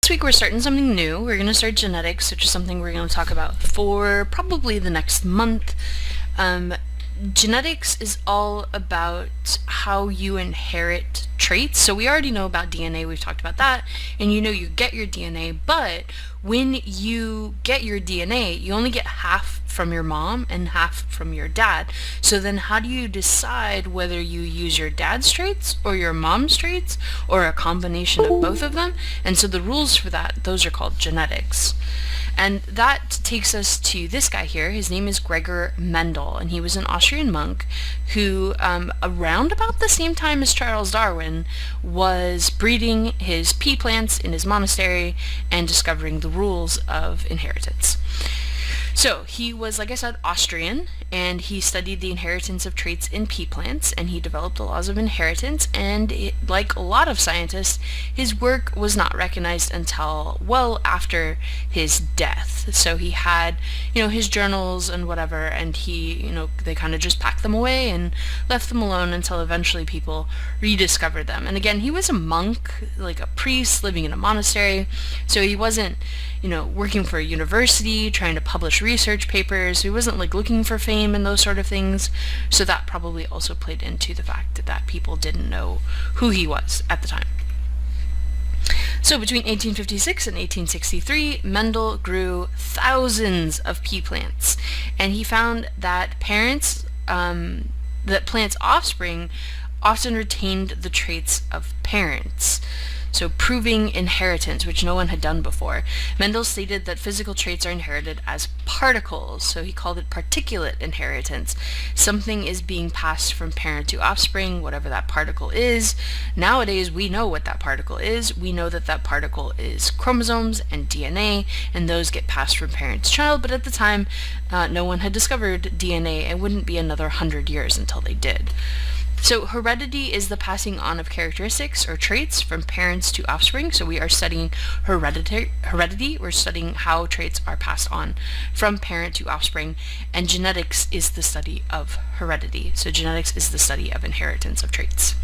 This week we're starting something new. We're going to start genetics, which is something we're going to talk about for probably the next month. Genetics is all about how you inherit traits. So we already know about DNA, we've talked about that, and you get your DNA, but when you get your DNA, you only get half from your mom and half from your dad. So then how do you decide whether you use your dad's traits or your mom's traits or a combination of both of them? And so the rules for that, those are called genetics. And that takes us to this guy here. His name is Gregor Mendel, and he was an Austrian monk who, around about the same time as Charles Darwin, was breeding his pea plants in his monastery and discovering the rules of inheritance. So he was, like I said, Austrian, and he studied the inheritance of traits in pea plants, and he developed the laws of inheritance, and like a lot of scientists, his work was not recognized until well after his death. So he had, his journals and whatever, and they kind of just packed them away and left them alone until eventually people rediscovered them. And again, he was a monk, like a priest living in a monastery, so he wasn't, working for a university, trying to publish research papers. He wasn't looking for fame and those sort of things. So that probably also played into the fact that people didn't know who he was at the time. So between 1856 and 1863, Mendel grew thousands of pea plants, and he found that plants' offspring often retained the traits of parents. So proving inheritance, which no one had done before. Mendel stated that physical traits are inherited as particles, so he called it particulate inheritance. Something is being passed from parent to offspring, whatever that particle is. Nowadays, we know what that particle is. We know that that particle is chromosomes and DNA, and those get passed from parent to child, but at the time, no one had discovered DNA. It wouldn't be another 100 years until they did. So heredity is the passing on of characteristics or traits from parents to offspring. So we are studying heredity. We're studying how traits are passed on from parent to offspring. And genetics is the study of heredity. So genetics is the study of inheritance of traits.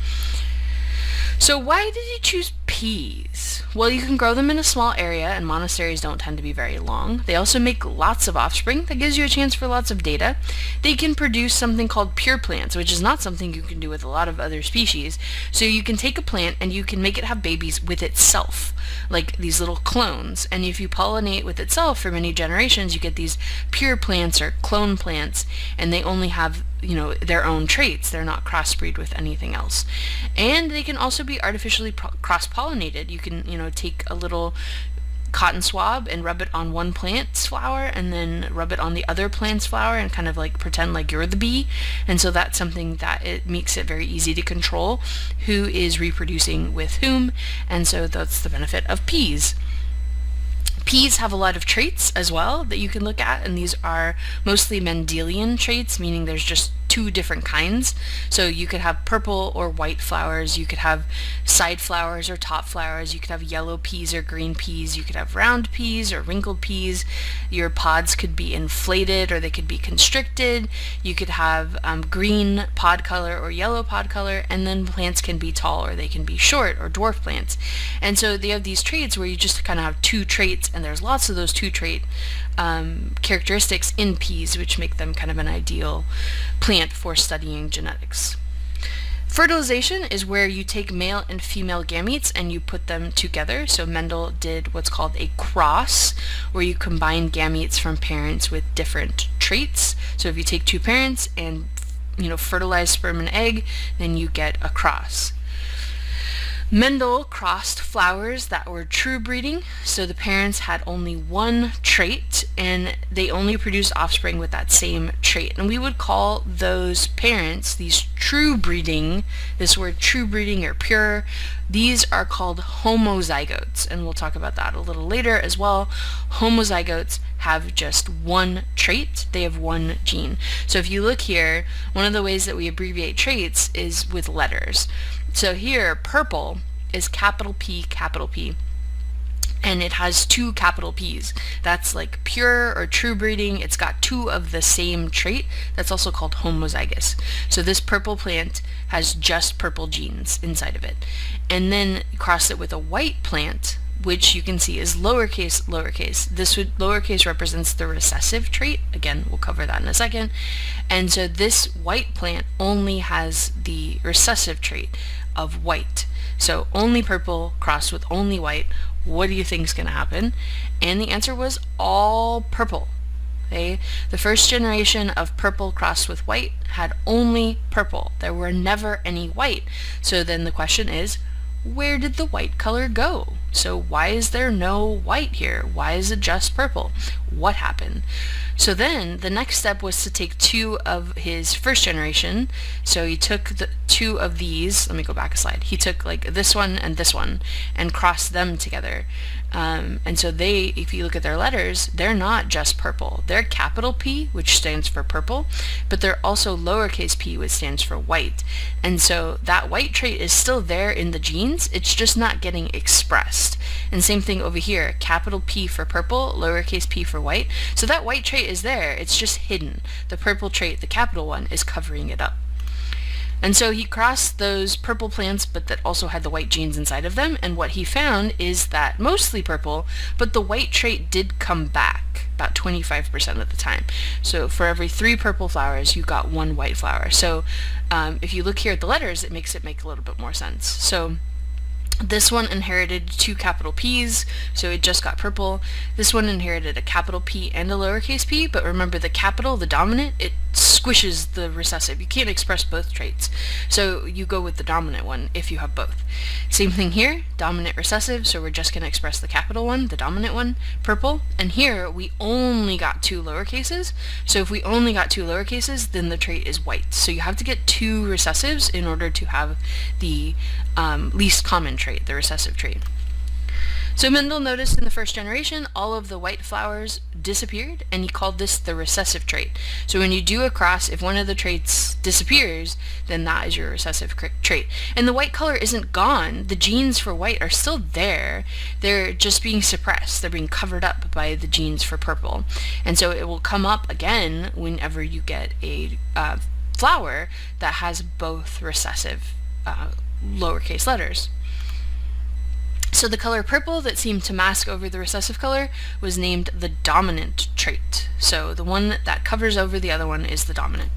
So why did he choose peas? Well, you can grow them in a small area, and monasteries don't tend to be very long. They also make lots of offspring. That gives you a chance for lots of data. They can produce something called pure plants, which is not something you can do with a lot of other species. So you can take a plant and you can make it have babies with itself, like these little clones. And if you pollinate with itself for many generations, you get these pure plants or clone plants, and they only have their own traits. They're not crossbreed with anything else. And they can also be artificially cross-pollinated. You can, take a little cotton swab and rub it on one plant's flower and then rub it on the other plant's flower and kind of pretend like you're the bee. And so that's something that it makes it very easy to control who is reproducing with whom. And so that's the benefit of peas. Peas have a lot of traits as well that you can look at, and these are mostly Mendelian traits, meaning there's just two different kinds. So you could have purple or white flowers, you could have side flowers or top flowers, you could have yellow peas or green peas, you could have round peas or wrinkled peas. Your pods could be inflated or they could be constricted. You could have green pod color or yellow pod color, and then plants can be tall or they can be short or dwarf plants. And so they have these traits where you just kind of have two traits, and there's lots of those two trait characteristics in peas, which make them kind of an ideal plant for studying genetics. Fertilization is where you take male and female gametes and you put them together. So Mendel did what's called a cross, where you combine gametes from parents with different traits. So if you take two parents and fertilize sperm and egg, then you get a cross. Mendel crossed flowers that were true breeding, so the parents had only one trait and they only produced offspring with that same trait. And we would call those parents, these true breeding, this word true breeding or pure, these are called homozygotes, and we'll talk about that a little later as well. Homozygotes have just one trait, they have one gene. So if you look here, one of the ways that we abbreviate traits is with letters. So here, purple is capital P, and it has two capital P's. That's like pure or true breeding. It's got two of the same trait. That's also called homozygous. So this purple plant has just purple genes inside of it. And then cross it with a white plant which you can see is lowercase, lowercase. Lowercase represents the recessive trait. Again, we'll cover that in a second. And so this white plant only has the recessive trait of white. So only purple crossed with only white. What do you think is going to happen? And the answer was all purple. Okay? The first generation of purple crossed with white had only purple. There were never any white. So then the question is, where did the white color go? So why is there no white here? Why is it just purple? What happened? So then the next step was to take two of his first generation. So he took the two of these, let me go back a slide. He took like this one and crossed them together. And so they, if you look at their letters, they're not just purple. They're capital P, which stands for purple, but they're also lowercase p, which stands for white. And so that white trait is still there in the genes, it's just not getting expressed. And same thing over here, capital P for purple, lowercase p for white. So that white trait is there, it's just hidden. The purple trait, the capital one, is covering it up. And so he crossed those purple plants, but that also had the white genes inside of them, and what he found is that mostly purple, but the white trait did come back about 25% of the time. So for every 3 purple flowers, you got 1 white flower. So if you look here at the letters, it makes it make a little bit more sense. So this one inherited 2 capital P's, so it just got purple. This one inherited a capital P and a lowercase p, but remember the capital, the dominant, it squishes the recessive. You can't express both traits, so you go with the dominant one if you have both. Same thing here, dominant recessive, so we're just going to express the capital one, the dominant one, purple. And here we only got 2 lowercases, so if we only got 2 lowercases, then the trait is white. So you have to get 2 recessives in order to have the least common trait, the recessive trait. So Mendel noticed in the first generation all of the white flowers disappeared, and he called this the recessive trait. So when you do a cross, if one of the traits disappears, then that is your recessive trait. And the white color isn't gone. The genes for white are still there. They're just being suppressed. They're being covered up by the genes for purple. And so it will come up again whenever you get a flower that has both recessive lowercase letters. So the color purple that seemed to mask over the recessive color was named the dominant trait. So the one that covers over the other one is the dominant.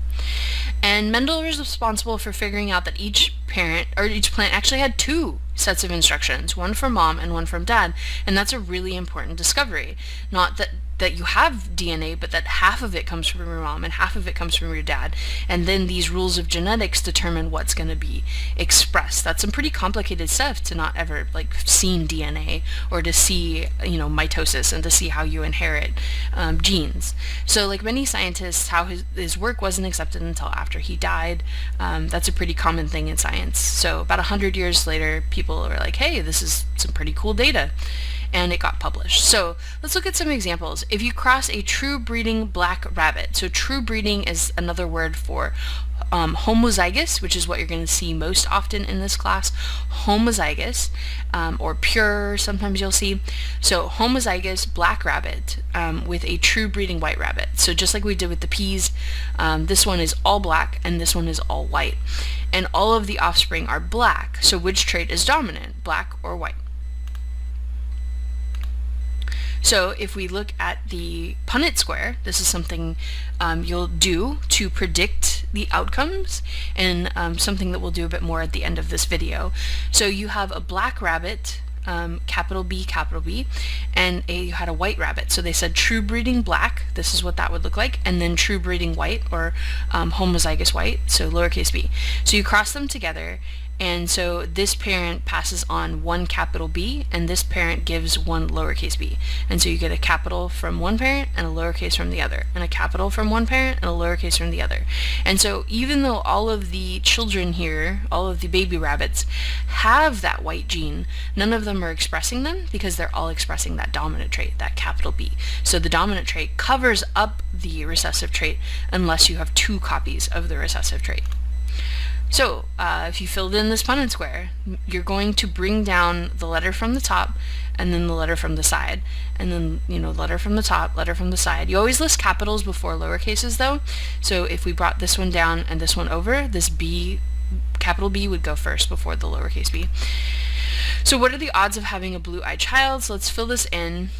And Mendel was responsible for figuring out that each parent, or each plant, actually had 2 sets of instructions, one from mom and one from dad, and that's a really important discovery. Not that you have DNA, but that half of it comes from your mom and half of it comes from your dad, and then these rules of genetics determine what's going to be expressed. That's some pretty complicated stuff to not ever like seen DNA or to see, you know, mitosis and to see how you inherit genes. So like many scientists, how his work wasn't accepted until after he died. That's a pretty common thing in science. So about 100 years later, people were like, hey, this is some pretty cool data. And it got published. So let's look at some examples. If you cross a true breeding black rabbit, so true breeding is another word for homozygous, which is what you're going to see most often in this class, homozygous, or pure, sometimes you'll see. So homozygous black rabbit with a true breeding white rabbit. So just like we did with the peas, this one is all black and this one is all white. And all of the offspring are black. So which trait is dominant, black or white? So if we look at the Punnett square, this is something you'll do to predict the outcomes, and something that we'll do a bit more at the end of this video. So you have a black rabbit, capital B, and you had a white rabbit. So they said true breeding black, this is what that would look like, and then true breeding white, or homozygous white, so lowercase b. So you cross them together, and so this parent passes on 1 capital B, and this parent gives 1 lowercase b. And so you get a capital from one parent and a lowercase from the other, and a capital from one parent and a lowercase from the other. And so even though all of the children here, all of the baby rabbits, have that white gene, none of them are expressing them because they're all expressing that dominant trait, that capital B. So the dominant trait covers up the recessive trait unless you have 2 copies of the recessive trait. So if you filled in this Punnett square, you're going to bring down the letter from the top and then the letter from the side, and then, you know, letter from the top, letter from the side. You always list capitals before lowercases though. So if we brought this one down and this one over, this B, capital B, would go first before the lowercase b. So what are the odds of having a blue-eyed child? So let's fill this in.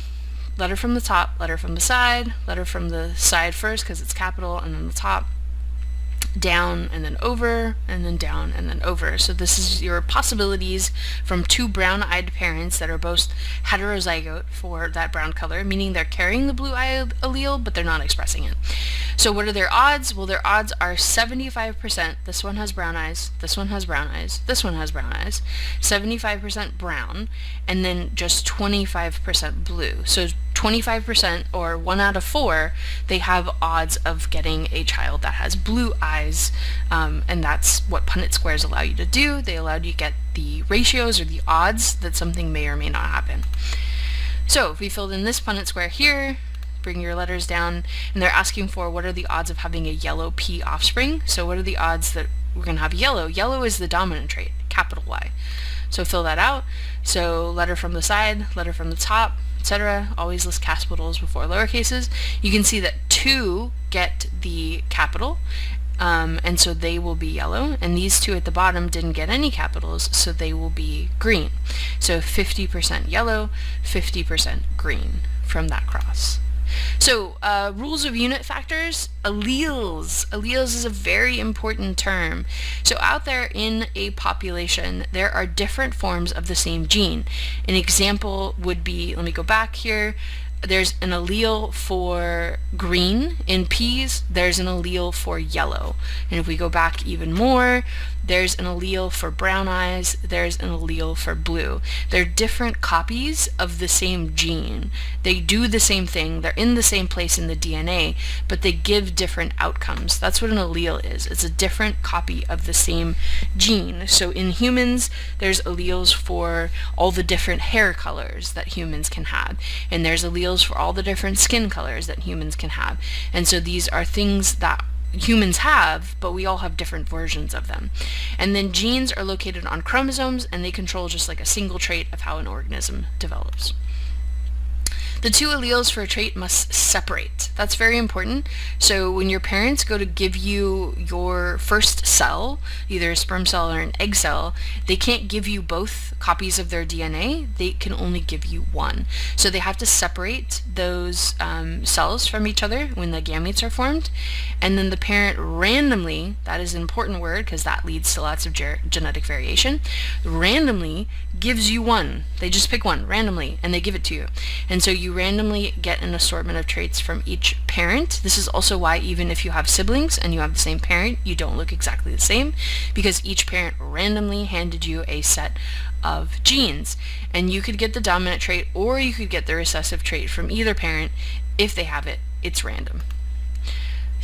Letter from the top, letter from the side, letter from the side first because it's capital, and then the top, down and then over, and then down and then over. So this is your possibilities from two brown-eyed parents that are both heterozygote for that brown color, meaning they're carrying the blue-eyed allele, but they're not expressing it. So what are their odds? Well, their odds are 75%. This one has brown eyes, this one has brown eyes, this one has brown eyes, 75% brown, and then just 25% blue. So 25%, or 1 out of 4, they have odds of getting a child that has blue eyes, and that's what Punnett squares allow you to do. They allow you to get the ratios or the odds that something may or may not happen. So if we filled in this Punnett square here, bring your letters down, and they're asking for what are the odds of having a yellow P offspring. So what are the odds that we're going to have yellow? Yellow is the dominant trait, capital Y. So fill that out. So letter from the side, letter from the top, etc. Always list capitals before lowercases. You can see that 2 get the capital, and so they will be yellow, and these 2 at the bottom didn't get any capitals, so they will be green. So 50% yellow, 50% green from that cross. So rules of unit factors, alleles. Alleles is a very important term. So out there in a population, there are different forms of the same gene. An example would be, let me go back here, there's an allele for green in peas, there's an allele for yellow. And if we go back even more, there's an allele for brown eyes, there's an allele for blue. They're different copies of the same gene. They do the same thing, they're in the same place in the DNA, but they give different outcomes. That's what an allele is. It's a different copy of the same gene. So in humans, there's alleles for all the different hair colors that humans can have, and there's alleles for all the different skin colors that humans can have. And so these are things that humans have, but we all have different versions of them. And then genes are located on chromosomes, and they control just like a single trait of how an organism develops. The 2 alleles for a trait must separate. That's very important. So when your parents go to give you your first cell, either a sperm cell or an egg cell, they can't give you both copies of their DNA. They can only give you one. So they have to separate those cells from each other when the gametes are formed. And then the parent randomly, that is an important word because that leads to lots of genetic variation, randomly gives you one. They just pick one randomly and they give it to you. And so you randomly get an assortment of traits from each parent. This is also why even if you have siblings and you have the same parent, you don't look exactly the same, because each parent randomly handed you a set of genes. And you could get the dominant trait or you could get the recessive trait from either parent. If they have it, it's random.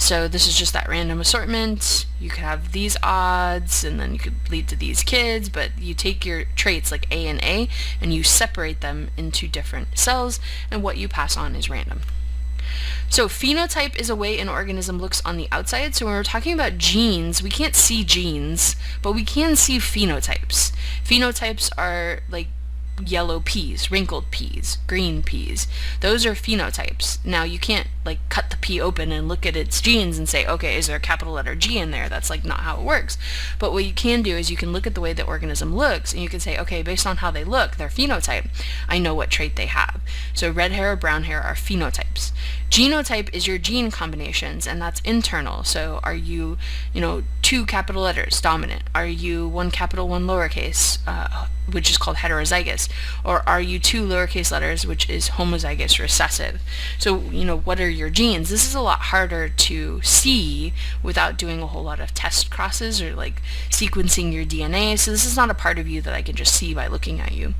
So this is just that random assortment. You could have these odds, and then you could lead to these kids, but you take your traits like A and you separate them into different cells, and what you pass on is random. So phenotype is a way an organism looks on the outside. So when we're talking about genes, we can't see genes, but we can see phenotypes. Phenotypes are like yellow peas, wrinkled peas, green peas. Those are phenotypes. Now you can't like cut the pea open and look at its genes and say, okay, is there a capital letter G in there? That's like not how it works. But what you can do is you can look at the way the organism looks and you can say, okay, based on how they look, their phenotype, I know what trait they have. So red hair or brown hair are phenotypes. Genotype is your gene combinations, and that's internal. So are you, 2 capital letters, dominant? Are you 1 capital, 1 lowercase, which is called heterozygous? Or are you 2 lowercase letters, which is homozygous, recessive? So, what are your genes? This is a lot harder to see without doing a whole lot of test crosses or like sequencing your DNA. So this is not a part of you that I can just see by looking at you.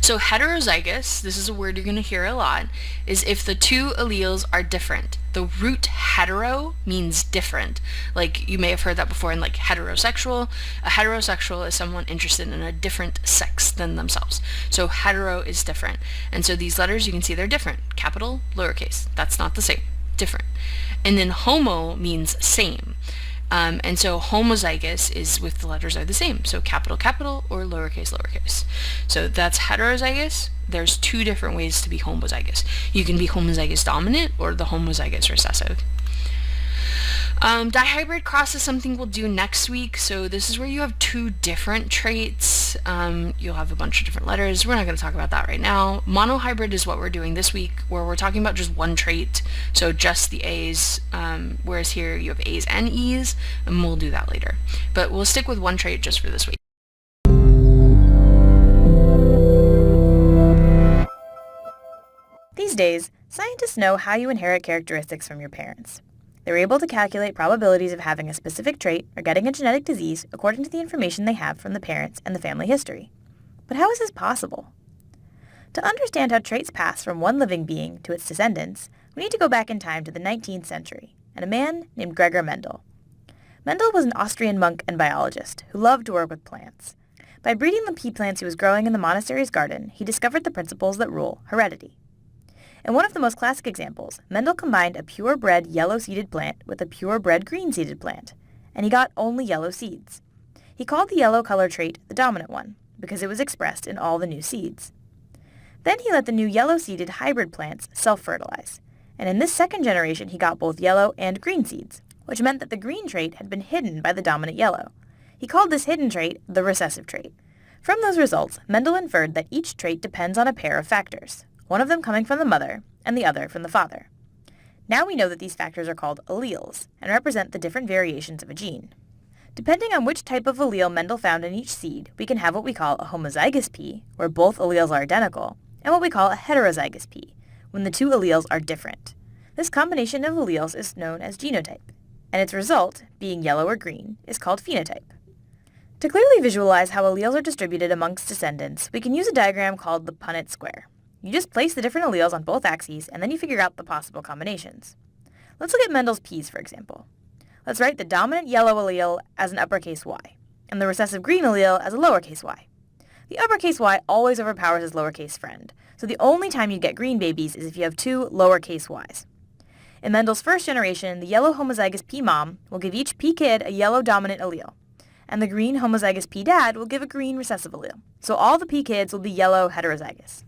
So heterozygous, this is a word you're going to hear a lot, is if the 2 alleles are different. The root hetero means different. Like you may have heard that before in like heterosexual. A heterosexual is someone interested in a different sex than themselves. So hetero is different. And so these letters, you can see they're different. Capital, lowercase. That's not the same. Different. And then homo means same. And so homozygous is with the letters are the same. So capital, capital, or lowercase, lowercase. So that's heterozygous. There's 2 different ways to be homozygous. You can be homozygous dominant or the homozygous recessive. Dihybrid cross is something we'll do next week. So this is where you have two different traits. You'll have a bunch of different letters. We're not going to talk about that right now. Monohybrid is what we're doing this week, where we're talking about just one trait, so just the A's, whereas here you have A's and E's, and we'll do that later. But we'll stick with one trait just for this week. These days, scientists know how you inherit characteristics from your parents. They're able to calculate probabilities of having a specific trait or getting a genetic disease according to the information they have from the parents and the family history. But how is this possible? To understand how traits pass from one living being to its descendants, we need to go back in time to the 19th century and a man named Gregor Mendel. Mendel was an Austrian monk and biologist who loved to work with plants. By breeding the pea plants he was growing in the monastery's garden, he discovered the principles that rule heredity. In one of the most classic examples, Mendel combined a purebred yellow-seeded plant with a purebred green-seeded plant, and he got only yellow seeds. He called the yellow color trait the dominant one, because it was expressed in all the new seeds. Then he let the new yellow-seeded hybrid plants self-fertilize, and in this second generation he got both yellow and green seeds, which meant that the green trait had been hidden by the dominant yellow. He called this hidden trait the recessive trait. From those results, Mendel inferred that each trait depends on a pair of factors, one of them coming from the mother and the other from the father. Now we know that these factors are called alleles and represent the different variations of a gene. Depending on which type of allele Mendel found in each seed, we can have what we call a homozygous pea, where both alleles are identical, and what we call a heterozygous pea, when the two alleles are different. This combination of alleles is known as genotype, and its result, being yellow or green, is called phenotype. To clearly visualize how alleles are distributed amongst descendants, we can use a diagram called the Punnett square. You just place the different alleles on both axes, and then you figure out the possible combinations. Let's look at Mendel's peas, for example. Let's write the dominant yellow allele as an uppercase Y, and the recessive green allele as a lowercase y. The uppercase y always overpowers its lowercase friend, so the only time you'd get green babies is if you have two lowercase y's. In Mendel's first generation, the yellow homozygous pea mom will give each pea kid a yellow dominant allele, and the green homozygous pea dad will give a green recessive allele, so all the pea kids will be yellow heterozygous.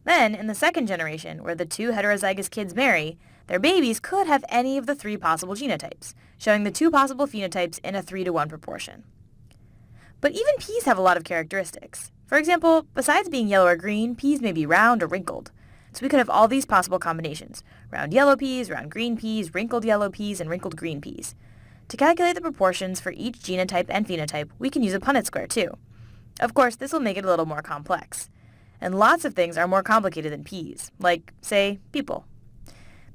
Then, in the second generation, where the two heterozygous kids marry, their babies could have any of the three possible genotypes, showing the two possible phenotypes in a 3-to-1 proportion. But even peas have a lot of characteristics. For example, besides being yellow or green, peas may be round or wrinkled. So we could have all these possible combinations: round yellow peas, round green peas, wrinkled yellow peas, and wrinkled green peas. To calculate the proportions for each genotype and phenotype, we can use a Punnett square too. Of course, this will make it a little more complex. And lots of things are more complicated than peas, like, say, people.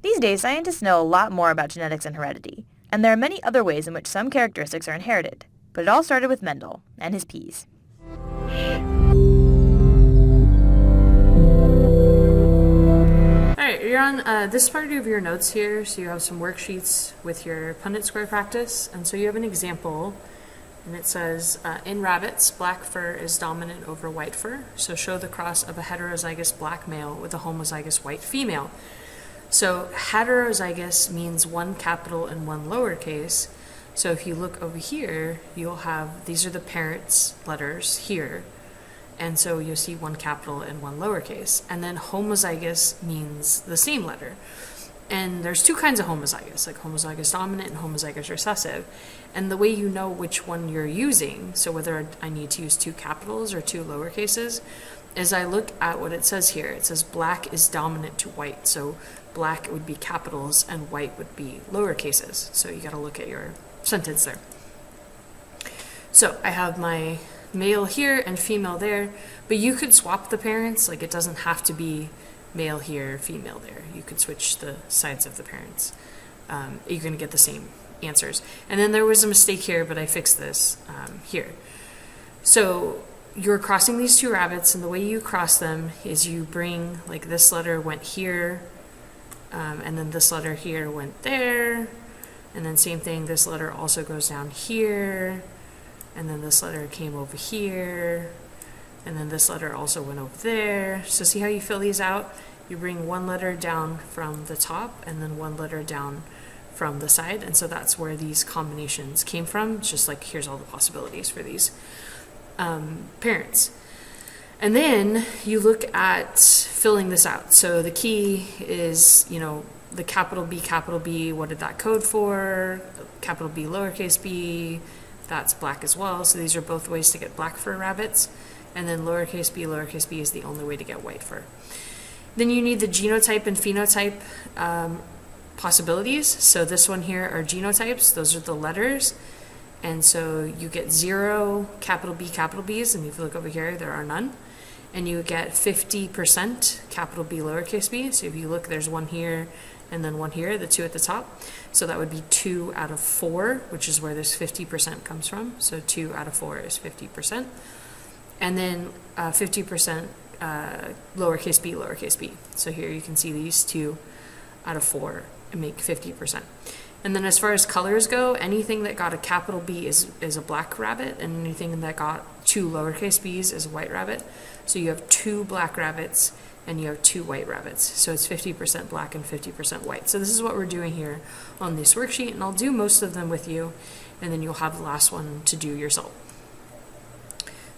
These days, scientists know a lot more about genetics and heredity, and there are many other ways in which some characteristics are inherited, but it all started with Mendel and his peas. Alright, you're on this part of your notes here, so you have some worksheets with your Punnett square practice, and so you have an example. And it says, in rabbits, black fur is dominant over white fur, so show the cross of a heterozygous black male with a homozygous white female. So heterozygous means one capital and one lowercase. So if you look over here, you'll have, these are the parents' letters here. And so you'll see one capital and one lowercase. And then homozygous means the same letter. And there's two kinds of homozygous, like homozygous dominant and homozygous recessive. And the way you know which one you're using, so whether I need to use two capitals or two lowercases, is I look at what it says here. It says black is dominant to white. So black would be capitals and white would be lowercases. So you got to look at your sentence there. So I have my male here and female there, but you could swap the parents. Like, it doesn't have to be male here, female there. You could switch the sides of the parents. You're going to get the same answers. And then there was a mistake here, but I fixed this here. So you're crossing these two rabbits, and the way you cross them is you bring, like, this letter went here, and then this letter here went there, and then same thing, this letter also goes down here, and then this letter came over here, and then this letter also went over there. So see how you fill these out? You bring one letter down from the top and then one letter down from the side, and so that's where these combinations came from. It's just like, here's all the possibilities for these parents. And then you look at filling this out. So the key is, the capital B, what did that code for? Capital B, lowercase b, that's black as well. So these are both ways to get black fur rabbits. And then lowercase b is the only way to get white fur. Then you need the genotype and phenotype possibilities. So this one here are genotypes. Those are the letters. And so you get 0 capital B's, and if you look over here, there are none. And you get 50% capital B, lowercase b. So if you look, there's one here and then one here, the 2 at the top. So that would be 2 out of 4, which is where this 50% comes from. So 2 out of 4 is 50%. And then 50% lowercase b. So here you can see these 2 out of 4 and make 50%. And then as far as colors go, anything that got a capital B is a black rabbit, and anything that got 2 lowercase b's is a white rabbit. So you have 2 black rabbits and you have 2 white rabbits. So it's 50% black and 50% white. So this is what we're doing here on this worksheet, and I'll do most of them with you, and then you'll have the last one to do yourself.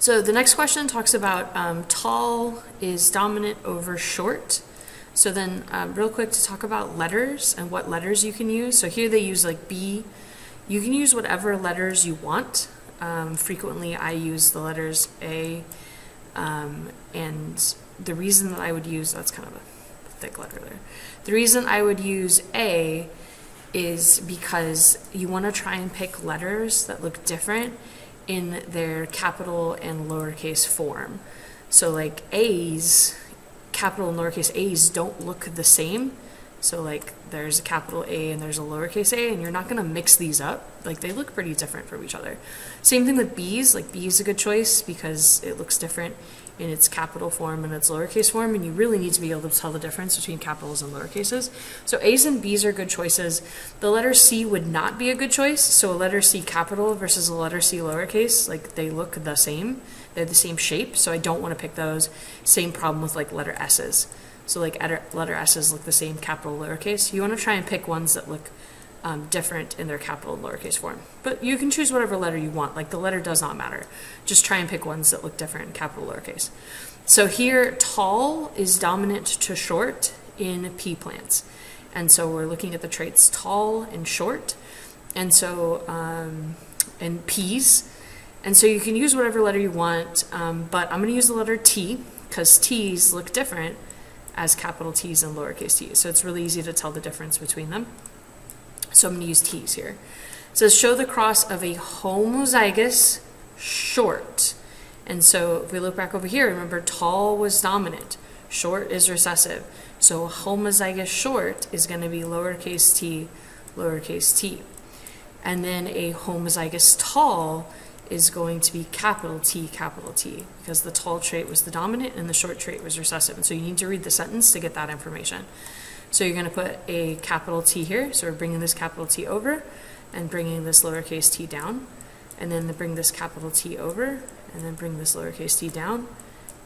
So the next question talks about tall is dominant over short. So then real quick to talk about letters and what letters you can use. So here they use like B. You can use whatever letters you want. Frequently I use the letters A, and the reason that I would use, that's kind of a thick letter there. The reason I would use A is because you want to try and pick letters that look different in their capital and lowercase form. So like A's, capital and lowercase a's don't look the same. So like there's a capital A and there's a lowercase a, and you're not going to mix these up. Like they look pretty different from each other. Same thing with B's. Like B is a good choice because it looks different in its capital form and its lowercase form, and you really need to be able to tell the difference between capitals and lowercases. So A's and B's are good choices. The letter C would not be a good choice. So a letter C capital versus a letter C lowercase, like they look the same. They're the same shape, so I don't want to pick those. Same problem with like letter S's. So like letter S's look the same, capital, lowercase. You want to try and pick ones that look different in their capital and lowercase form. But you can choose whatever letter you want. Like the letter does not matter. Just try and pick ones that look different in capital, lowercase. So here, tall is dominant to short in pea plants. And so we're looking at the traits tall and short. And so, and peas. And so you can use whatever letter you want, but I'm going to use the letter T because T's look different as capital T's and lowercase t's. So it's really easy to tell the difference between them. So I'm going to use T's here. It says show the cross of a homozygous short. And so if we look back over here, remember tall was dominant, short is recessive. So a homozygous short is going to be lowercase t, lowercase t. And then a homozygous tall is going to be capital T, because the tall trait was the dominant and the short trait was recessive. And so you need to read the sentence to get that information. So you're going to put a capital T here. So we're bringing this capital T over and bringing this lowercase t down. And then bring this capital T over and then bring this lowercase t down.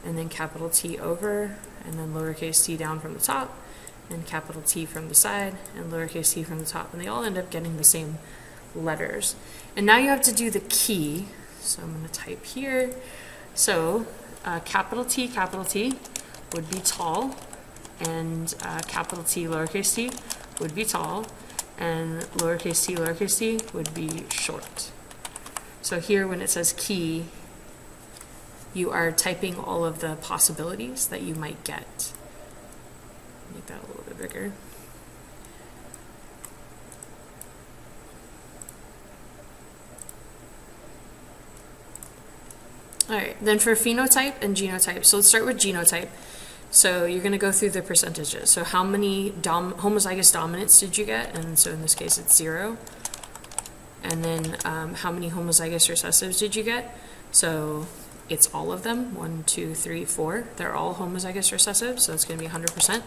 And then capital T over and then lowercase t down from the top. And capital T from the side and lowercase t from the top. And they all end up getting the same letters. And now you have to do the key. So I'm going to type here. So capital T would be tall, and capital T, lowercase t would be tall, and lowercase t would be short. So here when it says key, you are typing all of the possibilities that you might get. Make that a little bit bigger. All right, then for phenotype and genotype. So let's start with genotype. So you're going to go through the percentages. So how many homozygous dominants did you get? And so in this case, it's 0. And then how many homozygous recessives did you get? So it's all of them, 1, 2, 3, 4. They're all homozygous recessive, so it's going to be 100%.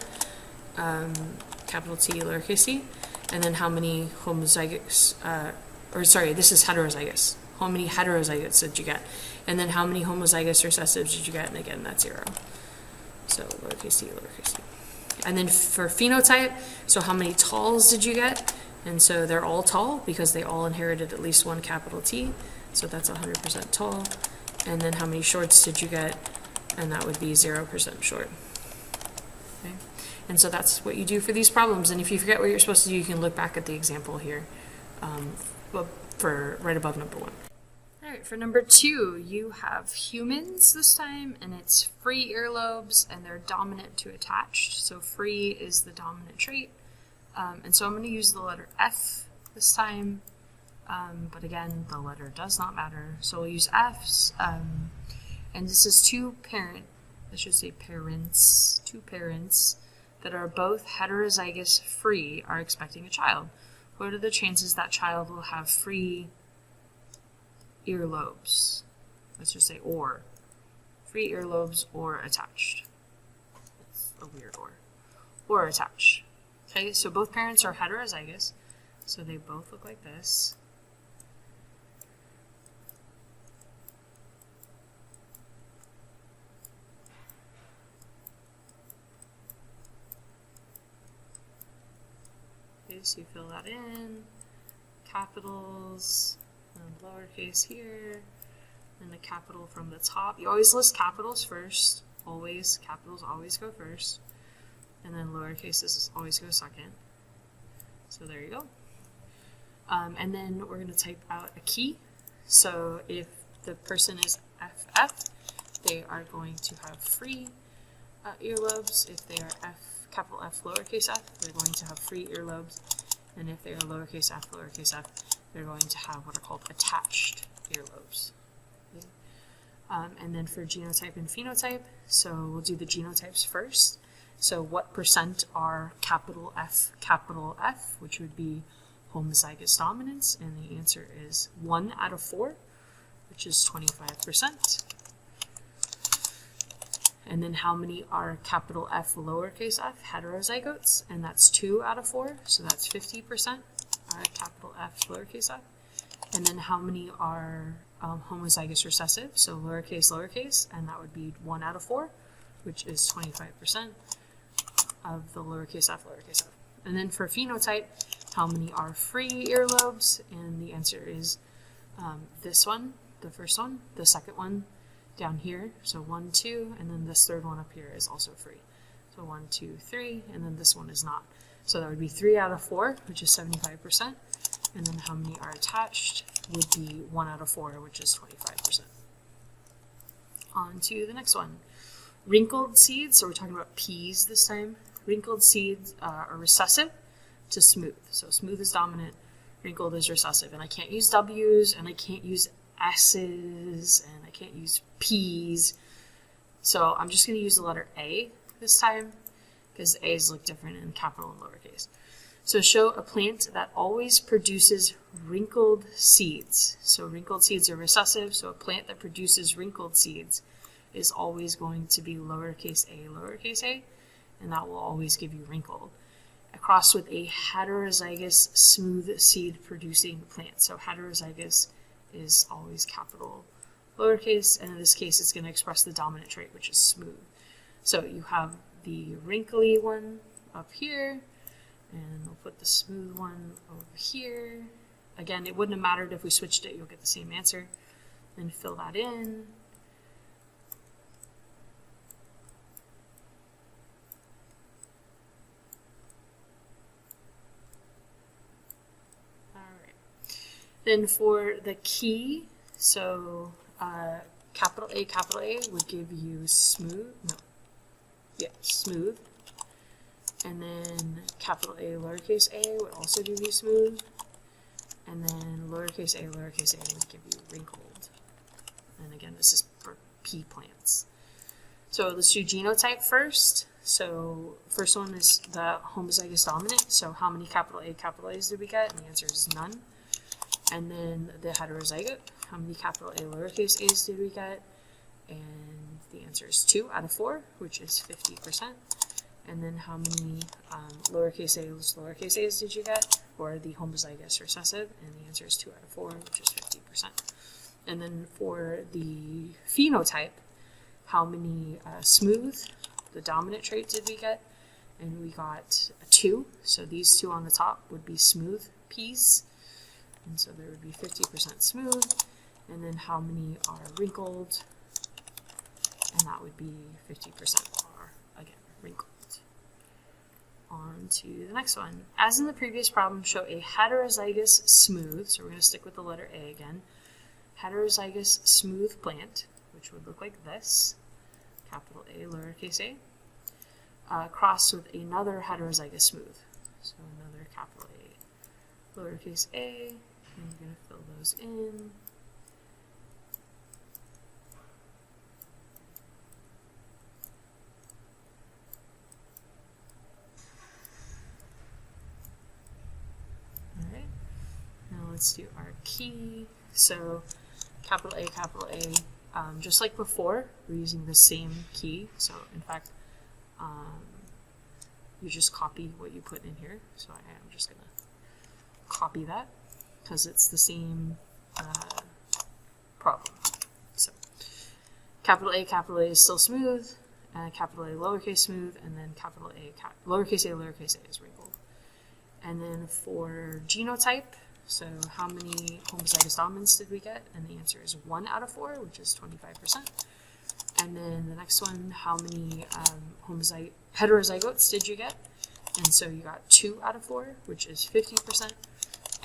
Capital T, lowercase t. And then how many homozygous, this is heterozygous. How many heterozygotes did you get? And then how many homozygous recessives did you get? And again, that's 0. So lowercase t, lowercase t. And then for phenotype, so how many talls did you get? And so they're all tall because they all inherited at least one capital T. So that's 100% tall. And then how many shorts did you get? And that would be 0% short. Okay. And so that's what you do for these problems. And if you forget what you're supposed to do, you can look back at the example here for right above number 1. All right, for number 2, you have humans this time, and it's free earlobes, and they're dominant to attached. So free is the dominant trait. And so I'm going to use the letter F this time, but again, the letter does not matter. So we'll use F's, and this is two parents that are both heterozygous free are expecting a child. What are the chances that child will have free earlobes? Let's just say or. Free earlobes or attached. It's a weird or. Or attached. Okay, so both parents are heterozygous, so they both look like this. Okay, so you fill that in, capitals, and lowercase here, and the capital from the top. You always list capitals first, always. Capitals always go first. And then lowercases always go second. So there you go. And then we're going to type out a key. So if the person is FF, they are going to have free earlobes. If they are capital F, lowercase f, they're going to have free earlobes. And if they are lowercase f, they're going to have what are called attached earlobes. Okay? And then for genotype and phenotype, so we'll do the genotypes first. So what percent are capital F, which would be homozygous dominance? And the answer is 1 out of 4, which is 25%. And then how many are capital F, lowercase f, heterozygotes? And that's 2 out of 4, so that's 50% are capital F, lowercase f. And then how many are homozygous recessive? So lowercase, and that would be 1 out of 4, which is 25%. Of the lowercase f. And then for phenotype, how many are free earlobes? And the answer is this one, the first one, the second one down here, so 1, 2, and then this third one up here is also free. So 1, 2, 3, and then this one is not. So that would be 3 out of 4, which is 75%. And then how many are attached would be 1 out of 4, which is 25%. On to the next one. Wrinkled seeds, so we're talking about peas this time. Wrinkled seeds are recessive to smooth. So smooth is dominant, wrinkled is recessive. And I can't use W's, and I can't use S's, and I can't use P's. So I'm just going to use the letter A this time, because A's look different in capital and lowercase. So show a plant that always produces wrinkled seeds. So wrinkled seeds are recessive, so a plant that produces wrinkled seeds is always going to be lowercase a, and that will always give you wrinkled. Across with a heterozygous smooth seed producing plant. So heterozygous is always capital lowercase, and in this case it's going to express the dominant trait, which is smooth. So you have the wrinkly one up here, and we'll put the smooth one over here. Again, it wouldn't have mattered if we switched it, you'll get the same answer. Then fill that in. Then for the key, so capital A would give you smooth, smooth. And then capital A, lowercase a would also give you smooth. And then lowercase a would give you wrinkled. And again, this is for pea plants. So let's do genotype first. So first one is the homozygous dominant. So how many capital A's did we get? And the answer is none. And then the heterozygote, how many capital A, lowercase a's did we get? And the answer is 2 out of 4, which is 50%. And then how many lowercase a's did you get for the homozygous recessive? And the answer is 2 out of 4, which is 50%. And then for the phenotype, how many smooth, the dominant trait, did we get? And we got a 2. So these two on the top would be smooth peas. And so there would be 50% smooth. And then how many are wrinkled? And that would be 50% are, again, wrinkled. to the next one. As in the previous problem, show a heterozygous smooth, so we're going to stick with the letter A again, heterozygous smooth plant, which would look like this, capital A, lowercase a, crossed with another heterozygous smooth. So another capital A, lowercase a, and we're going to fill those in. Alright, now let's do our key. So capital A, just like before, we're using the same key. So in fact, you just copy what you put in here. So I'm just going to copy that because it's the same problem. So capital A is still smooth, capital A, lowercase smooth, and then capital A, lowercase a is wrinkled. And then for genotype, so how many homozygous dominants did we get? And the answer is 1 out of 4, which is 25%. And then the next one, how many heterozygotes did you get? And so you got 2 out of 4, which is 50%.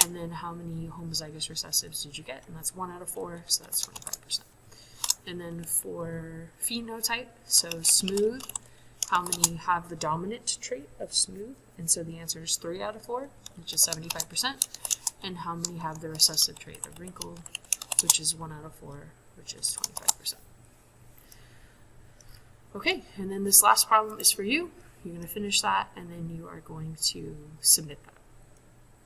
And then how many homozygous recessives did you get? And that's 1 out of 4, so that's 25%. And then for phenotype, so smooth, how many have the dominant trait of smooth? And so the answer is 3 out of 4, which is 75%. And how many have the recessive trait of wrinkle, which is 1 out of 4, which is 25%. Okay, and then this last problem is for you. You're going to finish that, and then you are going to submit that.